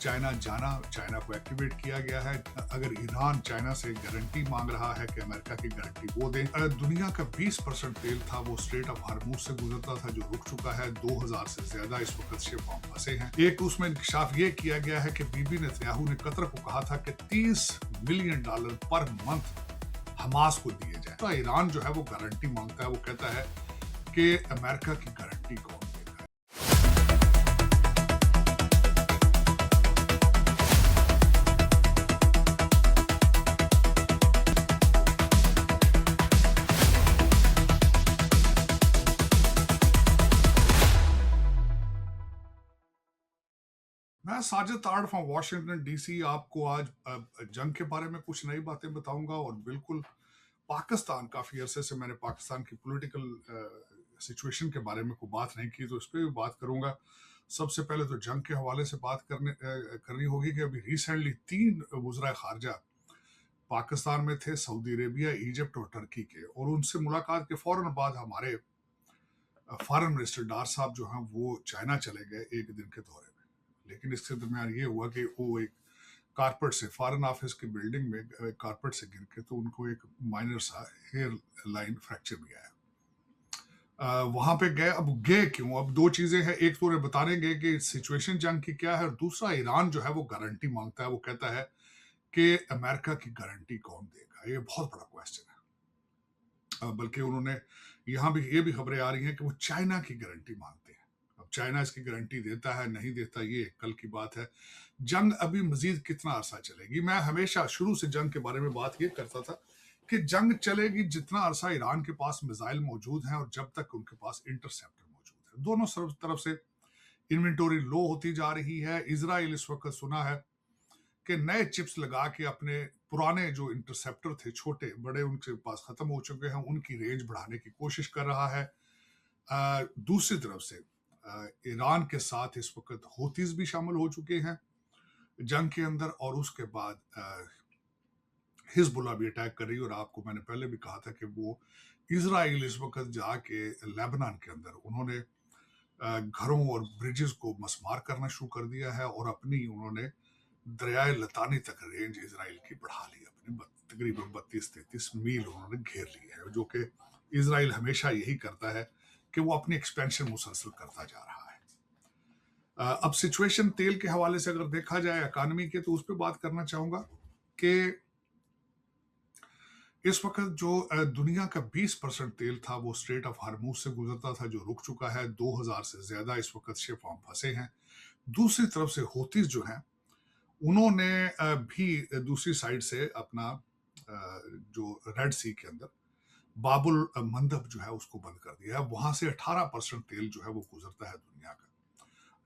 China जाना, China को activate किया गया है। अगर ईरान चाइना से गारंटी मांग रहा है कि अमेरिका की गारंटी वो दे। दुनिया का 20% तेल था वो स्ट्रेट ऑफ हार्मूज से गुजरता था, जो रुक चुका है। 2000 से ज्यादा इस वक्त शिप फंसे हैं। एक उसमें इंकशाफ ये किया गया है कि बीबी नेतन्याहू ने कतर को कहा था कि $30 मिलियन पर मंथ हमास को दिए जाए। तो ईरान जो है वो गारंटी मांगता है, वो कहता है कि अमेरिका की गारंटी कौन देगा। मैं साजिद ताड़ फ्रॉम वॉशिंगटन डीसी आपको आज जंग के बारे में कुछ नई बातें बताऊंगा, और बिल्कुल पाकिस्तान, काफी अरसे से मैंने पाकिस्तान की पॉलिटिकल सिचुएशन के बारे में कोई बात नहीं की, तो इस पर भी बात करूंगा। सबसे पहले तो जंग के हवाले से बात करनी होगी कि अभी रिसेंटली 3 वज़राए खारजा पाकिस्तान में थे, सऊदी अरेबिया, इजिप्ट और टर्की के, और उनसे मुलाकात के फौरन बाद हमारे फॉरेन मिनिस्टर डार साहब जो हैं वो चाइना चले गए एक दिन के दौरे में। लेकिन इसके दरमियान ये हुआ कि वो एक कारपेट से, फॉरेन ऑफिस की बिल्डिंग में कारपेट से गिर के तो उनको एक माइनर सा हेयर लाइन फ्रैक्चर भी आया। वहां पे गए। अब गए क्यों? अब दो चीजें हैं, एक तो उन्हें बताने गए कि सिचुएशन जंग की क्या है, और दूसरा ईरान जो है वो गारंटी मांगता है। वो कहता है कि अमेरिका की गारंटी कौन देगा। ये बहुत बड़ा क्वेश्चन है। बल्कि उन्होंने यहाँ भी ये भी खबरें आ रही हैं कि वो चाइना की गारंटी मांगते हैं। अब चाइना इसकी गारंटी देता है नहीं देता, ये कल की बात है। जंग अभी मजीद कितना अरसा चलेगी? मैं हमेशा शुरू से जंग के बारे में बात ये करता था कि जंग चलेगी जितना अरसा ईरान के पास मिसाइल मौजूद हैं और जब तक उनके पास इंटरसेप्टर मौजूद है। दोनों तरफ से इन्वेंटोरी लो होती जा रही है। इसराइल इस वक्त सुना है कि नए चिप्स लगा के अपने पुराने जो इंटरसेप्टर थे छोटे बड़े, उनके पास खत्म हो चुके हैं, उनकी रेंज बढ़ाने की कोशिश कर रहा है। दूसरी तरफ से ईरान के साथ इस वक्त हौतीज भी शामिल हो चुके हैं जंग के अंदर, और उसके बाद हिजबुल्ला भी अटैक कर रही है। और आपको मैंने पहले भी कहा था कि वो इसराइल इस वक्त जाके लेबनान के अंदर उन्होंने घरों और ब्रिजेस को मसमार करना शुरू कर दिया है, और अपनी उन्होंने दरियाए लतानी तक रेंज इसराइल की बढ़ा ली। अपनी तकरीबन 32-33 मील उन्होंने घेर ली है, जो कि इसराइल हमेशा यही करता है कि वो अपनी एक्सपेंशन मुसलसल करता जा रहा है। अब सिचुएशन तेल के हवाले से अगर देखा जाए इकानमी के, तो उस पर बात करना चाहूंगा कि इस वक्त जो दुनिया का 20% तेल था वो स्ट्रेट ऑफ हार्मूज से गुजरता था, जो रुक चुका है। 2000 से ज्यादा इस वक्त शिप वहां फंसे हैं। दूसरी तरफ से हौतीज जो हैं उन्होंने भी दूसरी साइड से अपना जो रेड सी के अंदर बाबुल मंदब जो है उसको बंद कर दिया है। वहां से 18% तेल जो है वो गुजरता है दुनिया का।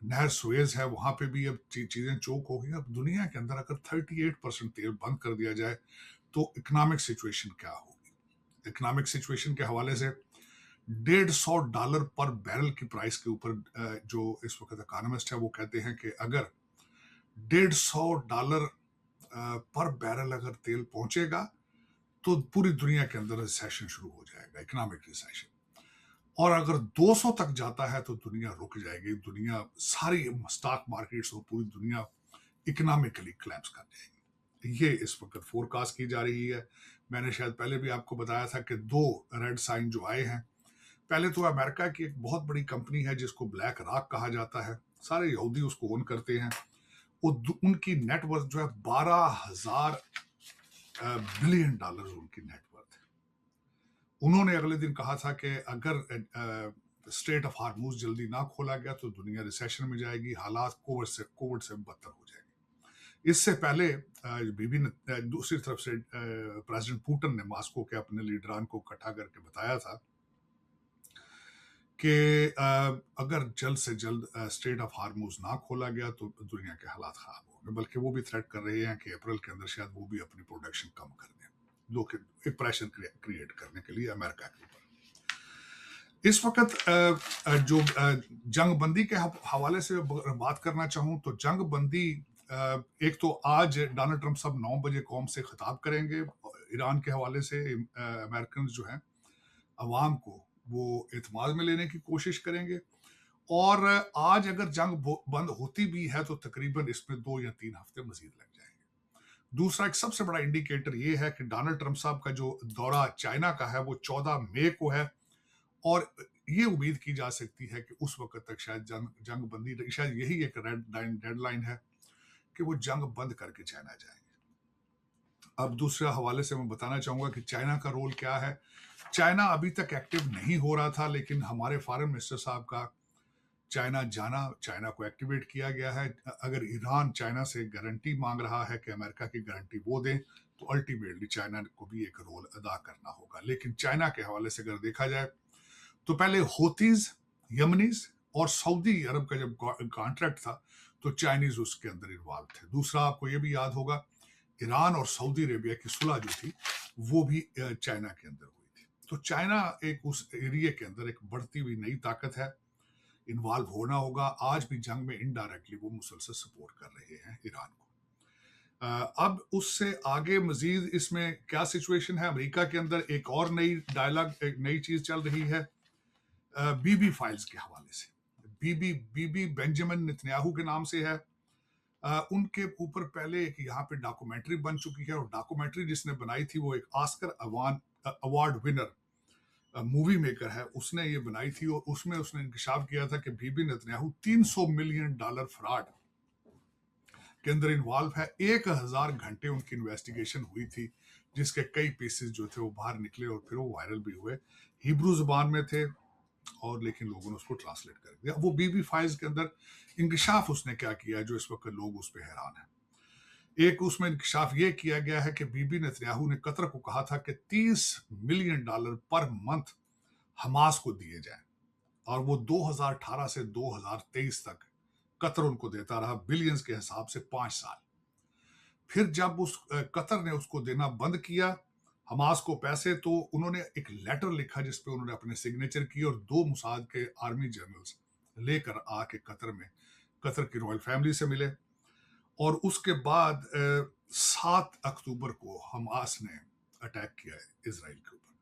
नहर सुएज है, वहां पे भी अब चीजें चोक हो गई। अब दुनिया के अंदर अगर 38% तेल बंद कर दिया जाए तो इकोनॉमिक सिचुएशन क्या होगी? इकोनॉमिक सिचुएशन के हवाले से $150 पर बैरल की प्राइस के ऊपर जो इस वक्त इकोनॉमिस्ट है वो कहते हैं कि अगर $150 पर बैरल अगर तेल पहुंचेगा तो पूरी दुनिया के अंदर रिसेशन शुरू हो जाएगा, इकोनॉमिक रिसेशन। और अगर 200 तक जाता है तो दुनिया रुक जाएगी। दुनिया सारी स्टॉक मार्केट्स और पूरी दुनिया इकोनॉमिकली क्लैप्स कर जाएगी। ये इस वक्त फोरकास्ट की जा रही है। मैंने शायद पहले भी आपको बताया था कि 2 रेड साइन जो आए हैं। पहले तो अमेरिका की एक बहुत बड़ी कंपनी है जिसको ब्लैक रॉक कहा जाता है, सारे यहूदी उसको ओन करते हैं। उनकी नेटवर्थ जो है $12,000 बिलियन उनकी नेटवर्थ है। उन्होंने अगले दिन कहा था कि अगर स्ट्रेट ऑफ हार्मूज जल्दी ना खोला गया तो दुनिया रिसेशन में जाएगी, हालात कोविड से बदतर हो जाएंगे। इससे पहले बीबी ने दूसरी तरफ से प्रेसिडेंट पुतिन ने मॉस्को के अपने लीडरान को इकट्ठा करके बताया था कि अगर जल्द से जल्द स्ट्रेट ऑफ हार्मूज ना खोला गया तो दुनिया के हालात खराब होंगे। बल्कि वो भी थ्रेट कर रहे हैं कि अप्रैल के अंदर शायद वो भी अपनी प्रोडक्शन कम कर दें, जो कि एक प्रेशर क्रिएट करने के लिए अमेरिका के ऊपर। इस वक्त जो जंग बंदी के हवाले से बात करना चाहूं तो जंग बंदी, एक तो आज डोनाल्ड ट्रंप साहब 9 बजे कौम से खिताब करेंगे। ईरान के हवाले से अमेरिकन जो हैं अवाम को वो एतमाद में लेने की कोशिश करेंगे। और आज अगर जंग बंद होती भी है तो तकरीबन इसमें 2 या 3 हफ्ते मजीद लग जाएंगे। दूसरा एक सबसे बड़ा इंडिकेटर ये है कि डोनाल्ड ट्रंप साहब का जो दौरा चाइना का है वो 14 मई को है, और ये उम्मीद की जा सकती है कि उस वक्त तक शायद जंग बंदी, शायद यही एक डेडलाइन है कि वो जंग बंद करके चाइना जाएंगे। अब दूसरे हवाले से मैं बताना चाहूंगा कि चाइना का रोल क्या है। चाइना अभी तक एक्टिव नहीं हो रहा था, लेकिन हमारे फॉरेन मिनिस्टर साहब का चाइना जाना, चाइना को एक्टिवेट किया गया है। अगर ईरान चाइना से गारंटी मांग रहा है कि अमेरिका की गारंटी वो दें, तो अल्टीमेटली चाइना को भी एक रोल अदा करना होगा। लेकिन चाइना के हवाले से अगर देखा जाए तो पहले होतीज, यमनीज और सऊदी अरब का जब कॉन्ट्रैक्ट था तो चाइनीज उसके अंदर इन्वॉल्व थे। दूसरा आपको ये भी याद होगा, ईरान और सऊदी अरेबिया की सुलह जो थी वो भी चाइना के अंदर हुई थी। तो चाइना एक उस एरिया के अंदर एक बढ़ती हुई नई ताकत है, इन्वॉल्व होना होगा। आज भी जंग में इनडायरेक्टली वो मुसलसल सपोर्ट कर रहे हैं ईरान को। अब उससे आगे मजीद इसमें क्या सिचुएशन है, अमेरिका के अंदर एक और नई डायलॉग, एक नई चीज चल रही है बीबी फाइल्स के हवाले से। बीबी बीबी बेंजामिन नेतन्याहू के नाम से है। उनके ऊपर पहले एक यहाँ पे डॉक्यूमेंट्री बन चुकी है, और डॉक्यूमेंट्री जिसने बनाई थी वो एक Oscar award winner movie maker है, उसने ये बनाई थी। और उसमें उसने इंकशाफ किया था कि बीबी नेतन्याहू $300 मिलियन फ्रॉड के अंदर इन्वॉल्व है। 1000 घंटे उनकी इन्वेस्टिगेशन हुई थी, जिसके कई पीसेस जो थे वो बाहर निकले और फिर वो वायरल भी हुए। हिब्रू जुबान में थे, और लेकिन लोगों ने उसको ट्रांसलेट कर दिया। वो बीबी फाइल्स के अंदर इंकशाफ उसने क्या किया जो इस वक्त लोग उस पर हैरान हैं। एक उसमें इंकशाफ ये किया गया है कि बीबी नेतन्याहू ने कतर को कहा था कि $30 मिलियन पर मंथ हमास को दिए जाएं, और वो 2018 से 2023 तक कतर उनको देता रहा, बिलियंस के हिसाब से 5 साल। फिर जब उस कतर ने उसको देना बंद किया हमास को पैसे, तो उन्होंने एक लेटर लिखा जिसपे उन्होंने अपने सिग्नेचर की, और 2 मुसाद के आर्मी जनरल्स लेकर आके कतर में कतर की रॉयल फैमिली से मिले। और उसके बाद 7 अक्टूबर को हमास ने अटैक किया है इसराइल के ऊपर।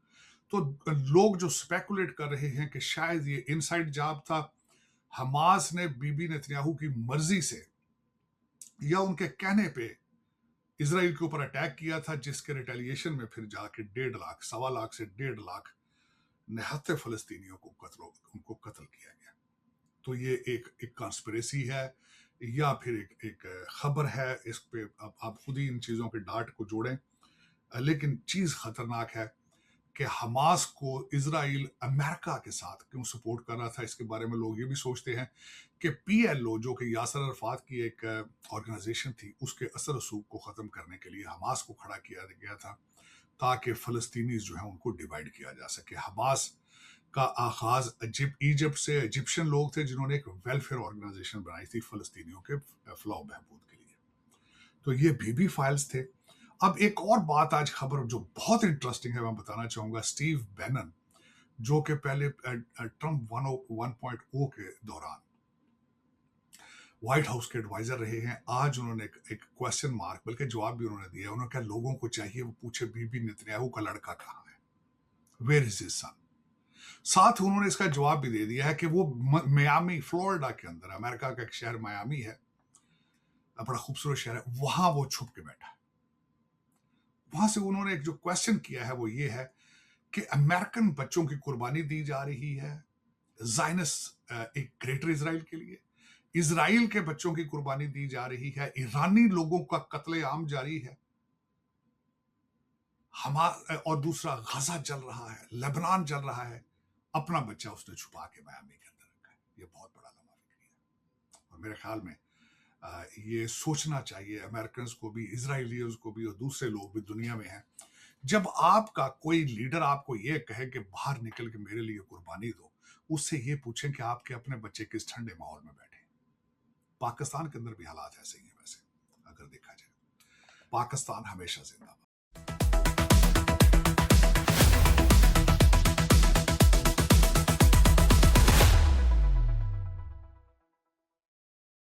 तो लोग जो स्पेकुलेट कर रहे हैं कि शायद ये इनसाइड जॉब था, हमास ने बीबी नेतन्याहू की मर्जी से या उनके कहने पे इसराइल के ऊपर अटैक किया था, जिसके रिटेलिएशन में फिर जाके 1.5 लाख, 1.25 लाख से 1.5 लाख निहत्ते फलस्तीनियों को उनको कत्ल किया गया। तो ये एक कॉन्स्पिरेसी है, या फिर एक खबर है। इस पे आप खुद ही इन चीज़ों के डाट को जोड़ें। लेकिन चीज़ खतरनाक है कि हमास को इसराइल अमेरिका के साथ क्यों सपोर्ट कर रहा था। इसके बारे में लोग ये भी सोचते हैं कि पीएलओ, जो कि यासर अरफात की एक ऑर्गेनाइजेशन थी, उसके असर रसूख को ख़त्म करने के लिए हमास को खड़ा किया गया था, ताकि फ़लस्तीनी जो है उनको डिवाइड किया जा सके। हमास का आगाज इजिप्ट से, इजिप्शियन लोग थे जिन्होंने एक वेलफेयर ऑर्गेनाइजेशन बनाई थी फ़लस्तीनियों के फलाह बहबूद के लिए। तो ये बीबी फाइल्स थे। अब एक और बात, आज खबर जो बहुत इंटरेस्टिंग है मैं बताना चाहूंगा। स्टीव बैनन, जो कि पहले ट्रंप 1.0 के दौरान व्हाइट हाउस के एडवाइजर रहे हैं, आज उन्होंने एक क्वेश्चन मार्क, बल्कि जवाब भी उन्होंने दिया। उन्होंने कहा लोगों को चाहिए वो पूछे बीबी नेतन्याहू का लड़का कहाँ है, वेयर इज हिज सन। साथ उन्होंने इसका जवाब भी दे दिया है कि वो मियामी, फ्लोरिडा के अंदर, अमेरिका का एक शहर मियामी है, बड़ा खूबसूरत शहर है, वहां वो छुप के बैठा है। वहां से उन्होंने एक जो क्वेश्चन किया है वो ये है कि अमेरिकन बच्चों की कुर्बानी दी जा रही है जायनस, एक ग्रेटर इसराइल के लिए, इसराइल के बच्चों की कुर्बानी दी जा रही है, ईरानी लोगों का कत्लेआम जारी है, और दूसरा गजा जल रहा है, लेबनान जल रहा है, अपना बच्चा उसने छुपा के मियामी के अंदर रखा है। ये बहुत बड़ा लम्हा फिक्री है, और मेरे ख्याल में ये सोचना चाहिए अमेरिकन को भी, इसराइलियों को भी, और दूसरे लोग भी दुनिया में हैं। जब आपका कोई लीडर आपको ये कहे कि बाहर निकल के मेरे लिए कुर्बानी दो, उससे ये पूछें कि आपके अपने बच्चे किस ठंडे माहौल में बैठे। पाकिस्तान के अंदर भी हालात ऐसे ही हैं। वैसे अगर देखा जाए, पाकिस्तान हमेशा जिंदाबाद।